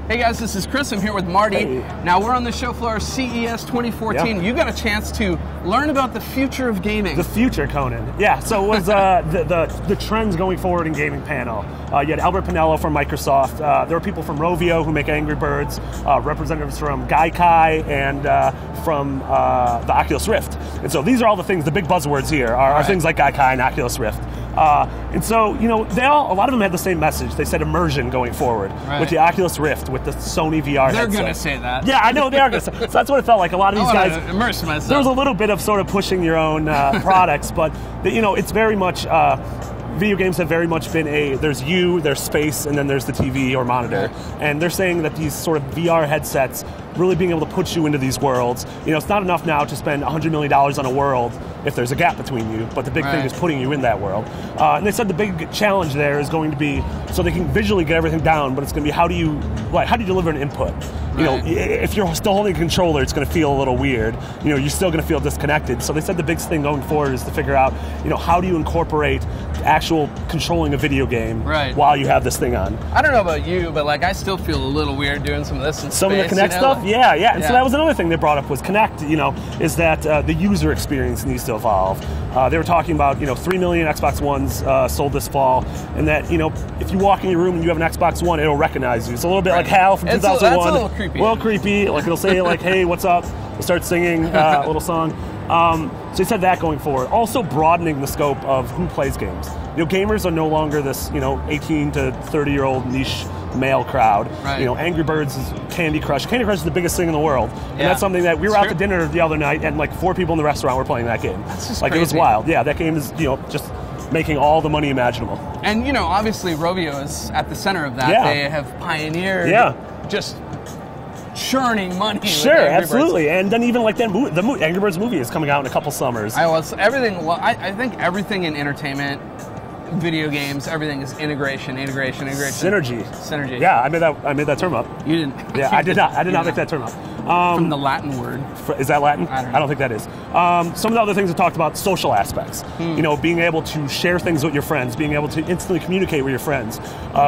Hey guys, this is Chris. I'm here with Marty. Hey. Now we're on the show floor, CES 2014. Yeah. You got a chance to learn about the future of gaming. The future, Conan. Yeah, so it was the trends going forward in gaming panel. You had Albert Pinello from Microsoft. There were people from Rovio who make Angry Birds, representatives from Gaikai, and from the Oculus Rift. And so these are all the things, the big buzzwords here are things like Gaikai and Oculus Rift. And so, you know, a lot of them had the same message. They said immersion going forward with the Oculus Rift, with the Sony VR They're headset. going to say that. Yeah, I know they are going to say. So that's what it felt like. A lot of these guys immerse myself. There was a little bit of sort of pushing your own products, but you know, it's very much. Video games have very much been there's space, and then there's the TV or monitor. And they're saying that these sort of VR headsets really being able to put you into these worlds. You know, it's not enough now to spend $100 million on a world if there's a gap between you, but the big thing is putting you in that world. And they said the big challenge there is going to be, so they can visually get everything down, but it's going to be how do you deliver an input? You know, if you're still holding a controller, it's going to feel a little weird. You know, you're still going to feel disconnected. So they said the big thing going forward is to figure out, you know, how do you incorporate actual controlling a video game while you have this thing on. I don't know about you, but like I still feel a little weird doing some of this in some space, of the Kinect stuff. And so that was another thing they brought up was Kinect. You know, is that the user experience needs to evolve. They were talking about 3 million Xbox Ones sold this fall, and that if you walk in your room and you have an Xbox One, it'll recognize you. It's a little bit like HAL from 2001. That's a little creepy. A little creepy. Like it'll say like, "Hey, what's up?" We'll start singing a little song. So he said that going forward. Also broadening the scope of who plays games. You know, gamers are no longer this 18 to 30-year-old niche male crowd. Angry Birds is Candy Crush. Candy Crush is the biggest thing in the world. And that's something that we were out to dinner the other night, and like 4 people in the restaurant were playing that game. That's just crazy. It was wild. Yeah, that game is just making all the money imaginable. And obviously Rovio is at the center of that. They have pioneered just churning money. Sure, absolutely. And then even like the Angry Birds movie is coming out in a couple summers. I think everything in entertainment, video games, everything is integration. Synergy. Yeah, I made that term up. You didn't. Yeah, I did not make that term up. From the Latin word. Is that Latin? I don't think that is. Some of the other things we talked about, social aspects. Being able to share things with your friends, being able to instantly communicate with your friends,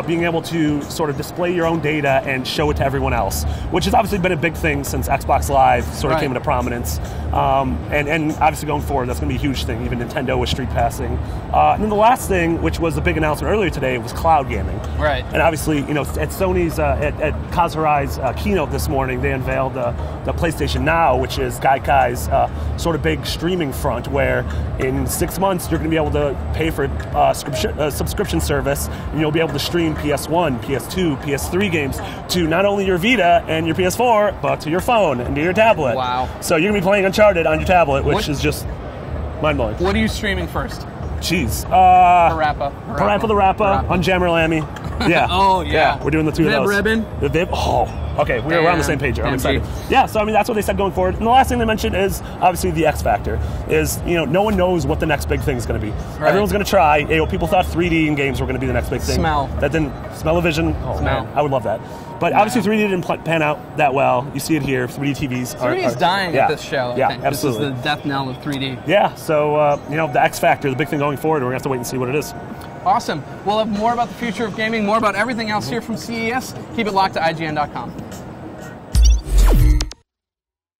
being able to sort of display your own data and show it to everyone else, which has obviously been a big thing since Xbox Live sort of came into prominence. And obviously going forward, that's going to be a huge thing. Even Nintendo with Street Passing. And then the last thing, which was a big announcement earlier today, was cloud gaming. Right. And obviously, at Sony's, at Kaz Hirai's keynote this morning, they unveiled the PlayStation Now, which is Gaikai's sort of big streaming front, where in 6 months you're going to be able to pay for a subscription service, and you'll be able to stream PS1, PS2, PS3 games to not only your Vita and your PS4, but to your phone and to your tablet. Wow. So you're going to be playing Uncharted on your tablet, which is just mind-blowing. What are you streaming first? Jeez. Parappa the Rappa, Unjammer Lammy. Yeah. Oh, yeah. We're doing the 2 of those. Ribbon. The Vib. Oh. Okay, we're on the same page here. I'm excited. Yeah, so I mean, that's what they said going forward. And the last thing they mentioned is obviously the XFactor. Is no one knows what the next big thing is going to be. Right. Everyone's going to try. People thought 3D in games were going to be the next big thing. That didn't smell-o-vision. Oh man, I would love that. But obviously 3D didn't pan out that well. You see it here. 3D TVs. 3D is dying at this show. I think. Absolutely. This is the death knell of 3D. Yeah. So the XFactor, the big thing going forward, we're going to have to wait and see what it is. Awesome. We'll have more about the future of gaming, more about everything else here from CES. Keep it locked to IGN.com.